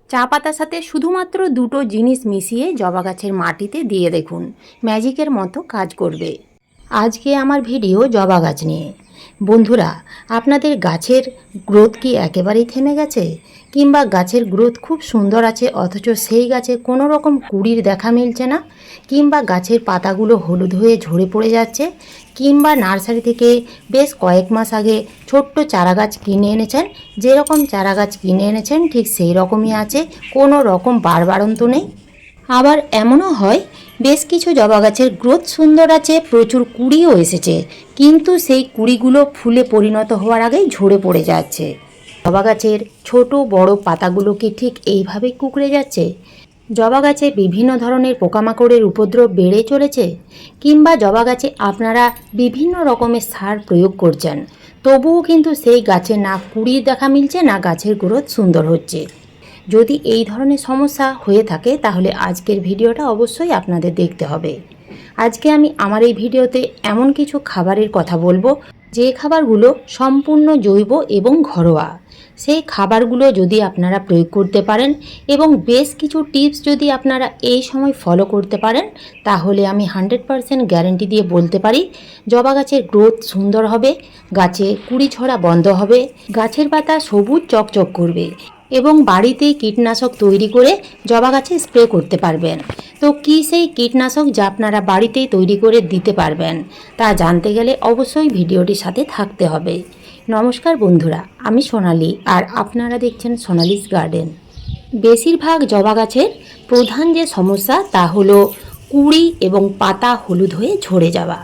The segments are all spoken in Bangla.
চা পাতার সাথে শুধুমাত্র দুটো জিনিস মিশিয়ে জবা গাছের মাটিতে দিয়ে দেখুন, ম্যাজিকের মতো কাজ করবে। আজকে আমার ভিডিও জবা গাছ নিয়ে। বন্ধুরা, আপনাদের গাছের গ্রোথ কি একেবারেই থেমে গেছে? কিংবা গাছের গ্রোথ খুব সুন্দর আছে অথচ সেই গাছে কোনো রকম কুঁড়ির দেখা মিলছে না? কিংবা গাছের পাতাগুলো হলুদ হয়ে ঝরে পড়ে যাচ্ছে? কিংবা নার্সারি থেকে বেশ কয়েক মাস আগে ছোট্ট চারা গাছ কিনে এনেছেন, যেরকম চারা গাছ কিনে এনেছেন ঠিক সেই রকমই আছে, কোনো রকম বাড়বাড়ন্ত নেই? আবার এমনও হয় বেশ কিছু জবা গাছের গ্রোথ সুন্দর আছে, প্রচুর কুঁড়িও এসেছে, কিন্তু সেই কুঁড়িগুলো ফুলে পরিণত হওয়ার আগেই ঝরে পড়ে যাচ্ছে। জবা গাছের ছোট বড় পাতাগুলো কি ঠিক এইভাবেই কুঁকড়ে যাচ্ছে? জবা গাছে বিভিন্ন ধরনের পোকামাকড়ের উপদ্রব বেড়ে চলেছে? কিংবা জবা গাছে আপনারা বিভিন্ন রকমের সার প্রয়োগ করছেন, তবুও কিন্তু সেই গাছে না কুঁড়ির দেখা মিলছে না গাছের গ্রোথ সুন্দর হচ্ছে? যদি এই ধরনের সমস্যা হয়ে থাকে তাহলে আজকের ভিডিওটা অবশ্যই আপনাদের দেখতে হবে। আজকে আমি আমার এই ভিডিওতে এমন কিছু খাবারের কথা বলবো যে খাবারগুলো সম্পূর্ণ জৈব এবং ঘরোয়া। সেই খাবারগুলো যদি আপনারা প্রয়োগ করতে পারেন এবং বেশ কিছু টিপস যদি আপনারা এই সময় ফলো করতে পারেন, তাহলে আমি 100% গ্যারেন্টি দিয়ে বলতে পারি জবা গাছের গ্রোথ সুন্দর হবে, গাছে কুঁড়ি ঝরা বন্ধ হবে, গাছের পাতা সবুজ চকচক করবে এবং বাড়িতেই কীটনাশক তৈরি করে জবা গাছে স্প্রে করতে পারবেন। তো কী সেই কীটনাশক যা আপনারা বাড়িতেই তৈরি করে দিতে পারবেন, তা জানতে গেলে অবশ্যই ভিডিওটির সাথে থাকতে হবে। নমস্কার বন্ধুরা, আমি সোনালি আর আপনারা দেখছেন সোনালিস গার্ডেন। বেশিরভাগ জবা গাছের প্রধান যে সমস্যা তা হলো কুঁড়ি এবং পাতা হলুদ হয়ে ঝরে যাওয়া।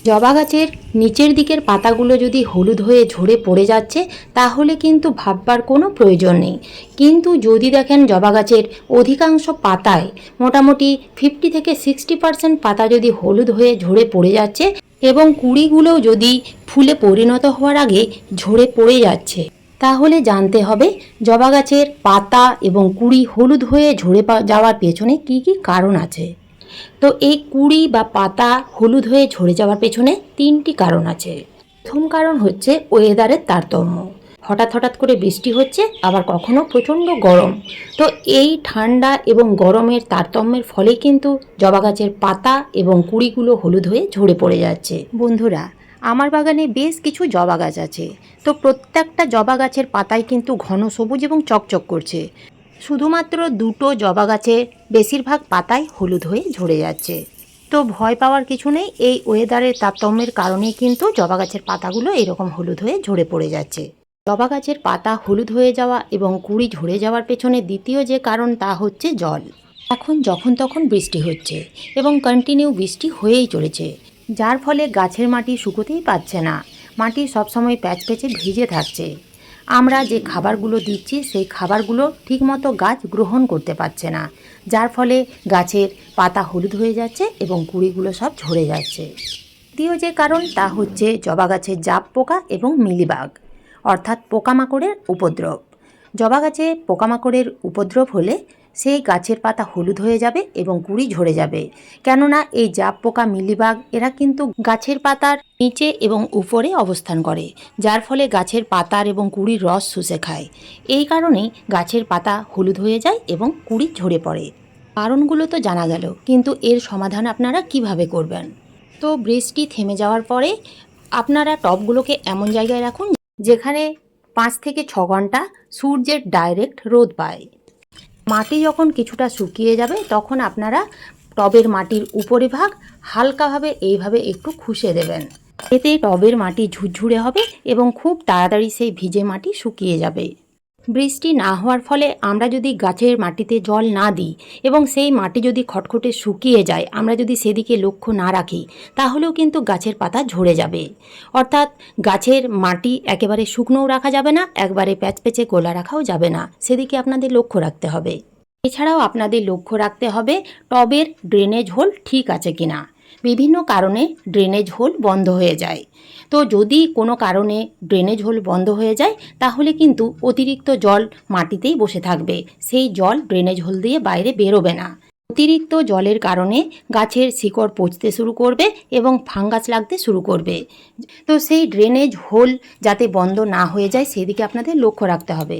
জবা গাছের নিচের দিকের পাতাগুলো যদি হলুদ হয়ে ঝরে পড়ে যাচ্ছে তাহলে কিন্তু ভাববার কোনো প্রয়োজন নেই। কিন্তু যদি দেখেন জবা গাছের অধিকাংশ পাতায় মোটামুটি 50 থেকে 60% পাতা যদি হলুদ হয়ে ঝরে পড়ে যাচ্ছে এবং কুঁড়িগুলোও যদি ফুলে পরিণত হওয়ার আগে ঝরে পড়ে যাচ্ছে, তাহলে জানতে হবে জবা গাছের পাতা এবং কুঁড়ি হলুদ হয়ে ঝরে যাওয়ার পেছনে কি কি কারণ আছে। তো এই কুঁড়ি বা পাতা হলুদ হয়ে ঝরে যাওয়ার পেছনে 3টি কারণ আছে। প্রথম কারণ হচ্ছে ওয়েদারের তারতম্য। হঠাৎ হঠাৎ করে বৃষ্টি হচ্ছে, আবার কখনো প্রচণ্ড গরম। তো এই ঠান্ডা এবং গরমের তারতম্যের ফলে কিন্তু জবা গাছের পাতা এবং কুঁড়িগুলো হলুদ হয়ে ঝরে পড়ে যাচ্ছে। বন্ধুরা, আমার বাগানে বেশ কিছু জবা গাছ আছে। তো প্রত্যেকটা জবা গাছের পাতায় কিন্তু ঘন সবুজ এবং চকচক করছে। শুধুমাত্র দুটো জবা গাছে বেশিরভাগ পাতাই হলুদ হয়ে ঝরে যাচ্ছে। তো ভয় পাওয়ার কিছু নেই, এই ওয়েদারের তারতম্যের কারণেই কিন্তু জবা গাছের পাতাগুলো এরকম হলুদ হয়ে ঝরে পড়ে যাচ্ছে। জবা গাছের পাতা হলুদ হয়ে যাওয়া এবং কুঁড়ি ঝরে যাওয়ার পেছনে দ্বিতীয় যে কারণ তা হচ্ছে জল। এখন যখন তখন বৃষ্টি হচ্ছে এবং কন্টিনিউ বৃষ্টি হয়েই চলেছে, যার ফলে গাছের মাটি শুকোতেই পারছে না, মাটি সবসময় প্যাচপ্যাচে ভিজে থাকছে। আমরা যে খাবারগুলো দিচ্ছি সেই খাবারগুলো ঠিকমতো গাছ গ্রহণ করতে পারছে না, যার ফলে গাছের পাতা হলুদ হয়ে যাচ্ছে এবং কুঁড়িগুলো সব ঝরে যাচ্ছে। দ্বিতীয় যে কারণ তা হচ্ছে জবা গাছের জাপ পোকা এবং মিলিবাগ, অর্থাৎ পোকামাকড়ের উপদ্রব। জবা গাছে পোকামাকড়ের উপদ্রব হলে সেই গাছের পাতা হলুদ হয়ে যাবে এবং কুঁড়ি ঝরে যাবে। কেননা এই জাপ পোকা মিলিবাগ এরা কিন্তু গাছের পাতার নিচে এবং উপরে অবস্থান করে, যার ফলে গাছের পাতার এবং কুঁড়ির রস শুষে খায়। এই কারণেই গাছের পাতা হলুদ হয়ে যায় এবং কুঁড়ি ঝরে পড়ে। কারণগুলো তো জানা গেল, কিন্তু এর সমাধান আপনারা কিভাবে করবেন? তো বৃষ্টি থেমে যাওয়ার পরে আপনারা টবগুলোকে এমন জায়গায় রাখুন যেখানে 5 থেকে 6 ঘন্টা সূর্যের ডাইরেক্ট রোদ পায়। মাটি যখন কিছুটা শুকিয়ে যাবে তখন আপনারা টবের মাটির উপরিভাগ হালকাভাবে এইভাবে একটু খুশে দেবেন। এতে টবের মাটি ঝুরঝুরে হবে এবং খুব তাড়াতাড়ি সেই ভিজে মাটি শুকিয়ে যাবে। বৃষ্টি না হওয়ার ফলে আমরা যদি গাছের মাটিতে জল না দিই এবং সেই মাটি যদি খটখটে শুকিয়ে যায়, আমরা যদি সেদিকে লক্ষ্য না রাখি, তাহলেও কিন্তু গাছের পাতা ঝরে যাবে। অর্থাৎ গাছের মাটি একেবারে শুকনোও রাখা যাবে না, একবারে প্যাচপ্যাচে গোলা রাখাও যাবে না, সেদিকে আপনাদের লক্ষ্য রাখতে হবে। এছাড়াও আপনাদের লক্ষ্য রাখতে হবে টবের ড্রেনেজ হোল ঠিক আছে কিনা। বিভিন্ন কারণে ড্রেনেজ হোল বন্ধ হয়ে যায়। তো যদি কোনো কারণে ড্রেনেজ হোল বন্ধ হয়ে যায় তাহলে কিন্তু অতিরিক্ত জল মাটিতেই বসে থাকবে, সেই জল ড্রেনেজ হোল দিয়ে বাইরে বেরোবে না। অতিরিক্ত জলের কারণে গাছের শিকড় পচতে শুরু করবে এবং ফাঙ্গাস লাগতে শুরু করবে। তো সেই ড্রেনেজ হোল যাতে বন্ধ না হয়ে যায় সেদিকে আপনাদের লক্ষ্য রাখতে হবে।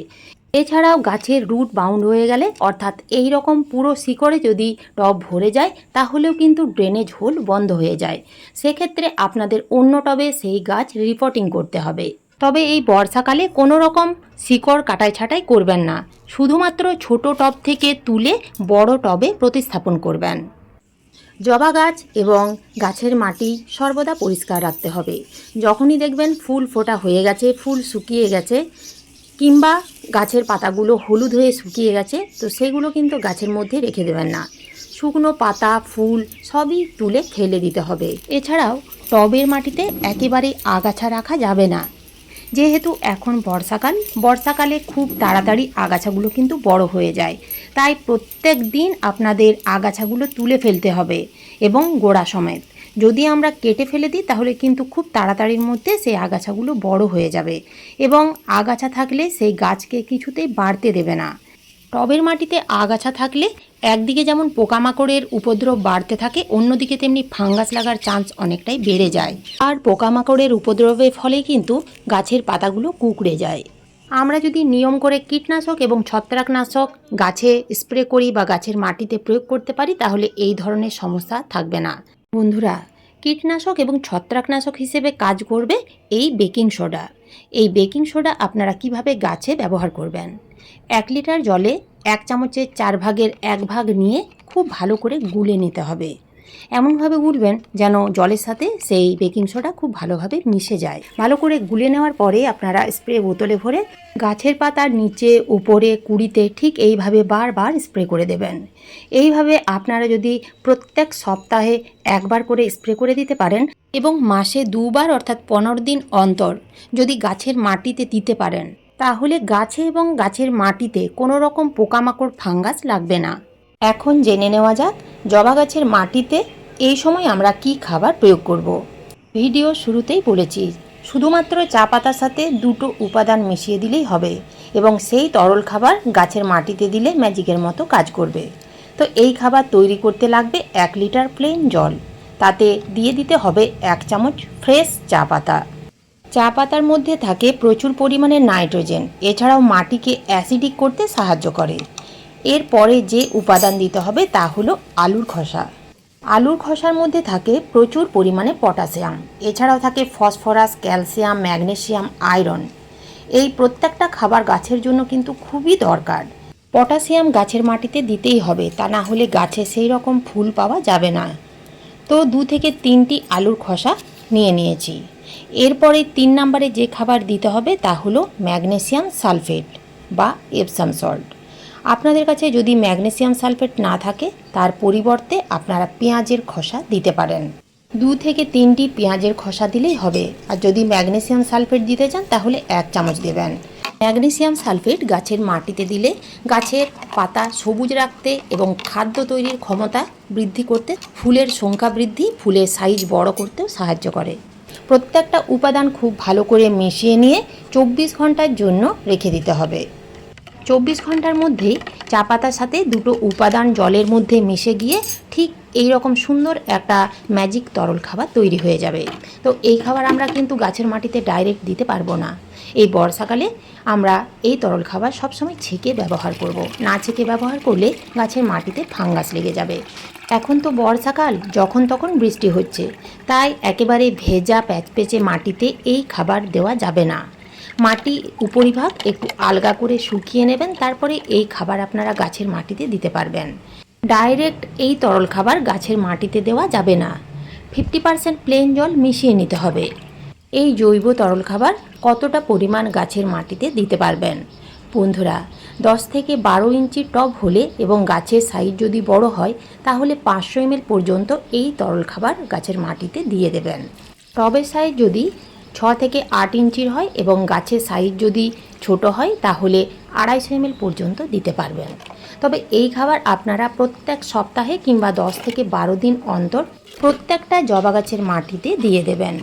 এছাড়াও গাছের রুট বাউন্ড হয়ে গেলে অর্থাৎ এই রকম পুরো শিকড়ে যদি টব ভরে যায় তাহলেও কিন্তু ড্রেনেজ হোল বন্ধ হয়ে যায়। সেক্ষেত্রে আপনাদের অন্য টবে সেই গাছ রিপোর্টিং করতে হবে। তবে এই বর্ষাকালে কোনো রকম শিকড় কাটাই ছাঁটাই করবেন না, শুধুমাত্র ছোট টব থেকে তুলে বড় টবে প্রতিস্থাপন করবেন। জবা গাছ এবং গাছের মাটি সর্বদা পরিষ্কার রাখতে হবে। যখনই দেখবেন ফুল ফোটা হয়ে গেছে, ফুল শুকিয়ে গেছে কিংবা গাছের পাতাগুলো হলুদ হয়ে শুকিয়ে গেছে, তো সেগুলো কিন্তু গাছের মধ্যে রেখে দেবেন না। শুকনো পাতা ফুল সবই তুলে ফেলে দিতে হবে। এছাড়াও টবের মাটিতে একেবারেই আগাছা রাখা যাবে না, যেহেতু এখন বর্ষাকালে খুব তাড়াতাড়ি আগাছাগুলো কিন্তু বড় হয়ে যায়। তাই প্রত্যেক দিন আপনাদের আগাছাগুলো তুলে ফেলতে হবে এবং গোড়া সমেত। যদি আমরা কেটে ফেলে দিই তাহলে কিন্তু খুব তাড়াতাড়ির মধ্যে সেই আগাছাগুলো বড় হয়ে যাবে এবং আগাছা থাকলে সেই গাছকে কিছুতেই বাড়তে দেবে না। টবের মাটিতে আগাছা থাকলে একদিকে যেমন পোকামাকড়ের উপদ্রব বাড়তে থাকে, অন্যদিকে তেমনি ফাঙ্গাস লাগার চান্স অনেকটাই বেড়ে যায়। আর পোকামাকড়ের উপদ্রবের ফলে কিন্তু গাছের পাতাগুলো কুঁকড়ে যায়। আমরা যদি নিয়ম করে কীটনাশক এবং ছত্রাকনাশক গাছে স্প্রে করি বা গাছের মাটিতে প্রয়োগ করতে পারি তাহলে এই ধরনের সমস্যা থাকবে না। বন্ধুরা, কীটনাশক এবং ছত্রাকনাশক হিসেবে কাজ করবে এই বেকিং সোডা। এই বেকিং সোডা আপনারা কিভাবে গাছে ব্যবহার করবেন? 1 লিটার জলে 1 চামচের 4 ভাগের 1 ভাগ নিয়ে খুব ভালো করে গুলে নিতে হবে। এমনভাবে গুলবেন যেন জলের সাথে সেই বেকিং সোডা খুব ভালোভাবে মিশে যায়। ভালো করে গুলে নেওয়ার পরে আপনারা স্প্রে বোতলে ভরে গাছের পাতার নিচে উপরে কুঁড়িতে ঠিক এইভাবে বারবার স্প্রে করে দেবেন। এইভাবে আপনারা যদি প্রত্যেক সপ্তাহে একবার করে স্প্রে করে দিতে পারেন এবং মাসে 2 বার অর্থাৎ 15 দিন অন্তর যদি গাছের মাটিতে দিতে পারেন তাহলে গাছে এবং গাছের মাটিতে কোনো রকম পোকামাকড় ফাঙ্গাস লাগবে না। এখন জেনে নেওয়া যাক জবা গাছের মাটিতে এই সময় আমরা কি খাবার প্রয়োগ করব। ভিডিও শুরুতেই বলেছি শুধুমাত্র চা পাতার সাথে 2টো উপাদান মিশিয়ে দিলেই হবে এবং সেই তরল খাবার গাছের মাটিতে দিলে ম্যাজিকের মতো কাজ করবে। তো এই খাবার তৈরি করতে লাগবে 1 লিটার প্লেন জল, তাতে দিয়ে দিতে হবে 1 চামচ ফ্রেশ চা পাতা। চা পাতার মধ্যে থাকে প্রচুর পরিমাণে নাইট্রোজেন, এছাড়াও মাটিকে অ্যাসিডিক করতে সাহায্য করে। এরপরে যে উপাদান দিতে হবে তা হলো আলুর খোসা। আলুর খোসার মধ্যে থাকে প্রচুর পরিমাণে পটাশিয়াম, এছাড়াও থাকে ফসফরাস, ক্যালসিয়াম, ম্যাগনেসিয়াম, আয়রন। এই প্রত্যেকটা খাবার গাছের জন্য কিন্তু খুবই দরকার। পটাশিয়াম গাছের মাটিতে দিতেই হবে, তা না হলে গাছে সেই রকম ফুল পাওয়া যাবে না। তো 2 থেকে 3টি আলুর খোসা নিয়ে নিয়েছি। এরপরে 3 নম্বরে যে খাবার দিতে হবে তা হলো ম্যাগনেসিয়াম সালফেট বা এপসাম সল্ট। আপনাদের কাছে যদি ম্যাগনেসিয়াম সালফেট না থাকে তার পরিবর্তে আপনারা পেঁয়াজের খোসা দিতে পারেন। 2 থেকে 3টি পেঁয়াজের খোসা দিলেই হবে। আর যদি ম্যাগনেসিয়াম সালফেট দিতে চান তাহলে 1 চামচ দেবেন। ম্যাগনেসিয়াম সালফেট গাছের মাটিতে দিলে গাছের পাতা সবুজ রাখতে এবং খাদ্য তৈরির ক্ষমতা বৃদ্ধি করতে, ফুলের সংখ্যা বৃদ্ধি, ফুলের সাইজ বড় করতেও সাহায্য করে। প্রত্যেকটা উপাদান খুব ভালো করে মিশিয়ে নিয়ে 24 ঘন্টার জন্য রেখে দিতে হবে। 24 ঘন্টার মধ্যেই চা পাতার সাথে 2টো উপাদান জলের মধ্যে মিশে গিয়ে ঠিক এই রকম সুন্দর একটা ম্যাজিক তরল খাবার তৈরি হয়ে যাবে। তো এই খাবার আমরা কিন্তু গাছের মাটিতে ডাইরেক্ট দিতে পারবো না। এই বর্ষাকালে আমরা এই তরল খাবার সবসময় ছেঁকে ব্যবহার করব। না ছেঁকে ব্যবহার করলে গাছের মাটিতে ফাঙ্গাস লেগে যাবে। এখন তো বর্ষাকাল, যখন তখন বৃষ্টি হচ্ছে, তাই একেবারে ভেজা প্যাচপেচে মাটিতে এই খাবার দেওয়া যাবে না। মাটি উপরিভাগ একটু আলগা করে শুকিয়ে নেবেন, তারপরে এই খাবার আপনারা গাছের মাটিতে দিতে পারবেন। ডাইরেক্ট এই তরল খাবার গাছের মাটিতে দেওয়া যাবে না। 50% প্লেন জল মিশিয়ে নিতে হবে। এই জৈব তরল খাবার কতটা পরিমাণ গাছের মাটিতে দিতে পারবেন? বন্ধুরা, 10 থেকে 12 ইঞ্চি টব হলে এবং গাছের সাইজ যদি বড় হয় তাহলে 500 ml পর্যন্ত এই তরল খাবার গাছের মাটিতে দিয়ে দেবেন। টবের সাইজ যদি 6 থেকে 8 ইঞ্চির হয় এবং গাছের সাইজ যদি ছোট হয় তাহলে 250 ml পর্যন্ত দিতে পারবেন। তবে এই খাবার আপনারা প্রত্যেক সপ্তাহে কিংবা 10 থেকে 12 দিন অন্তর প্রত্যেকটা জবা গাছের মাটিতে দিয়ে দেবেন।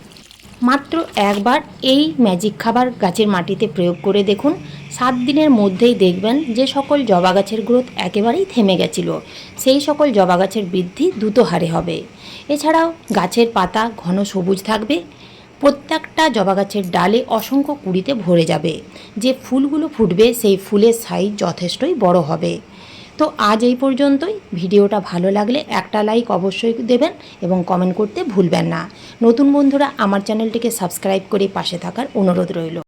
মাত্র একবার এই ম্যাজিক খাবার গাছের মাটিতে প্রয়োগ করে দেখুন। 7 দিনের মধ্যেই দেখবেন যে সকল জবা গাছের গ্রোথ একেবারেই থেমে গেছিল সেই সকল জবা গাছের বৃদ্ধি দ্রুত হারে হবে। এছাড়াও গাছের পাতা ঘন সবুজ থাকবে, প্রত্যেকটা জবা গাছের ডালে অসংখ্য কুঁড়িতে ভরে যাবে। যে ফুলগুলো ফুটবে সেই ফুলের সাইজ যথেষ্টই বড় হবে। তো আজ এই পর্যন্তই। ভিডিওটা ভালো লাগলে একটা লাইক অবশ্যই দেবেন এবং কমেন্ট করতে ভুলবেন না। নতুন বন্ধুরা আমার চ্যানেলটিকে সাবস্ক্রাইব করে পাশে থাকার অনুরোধ রইল।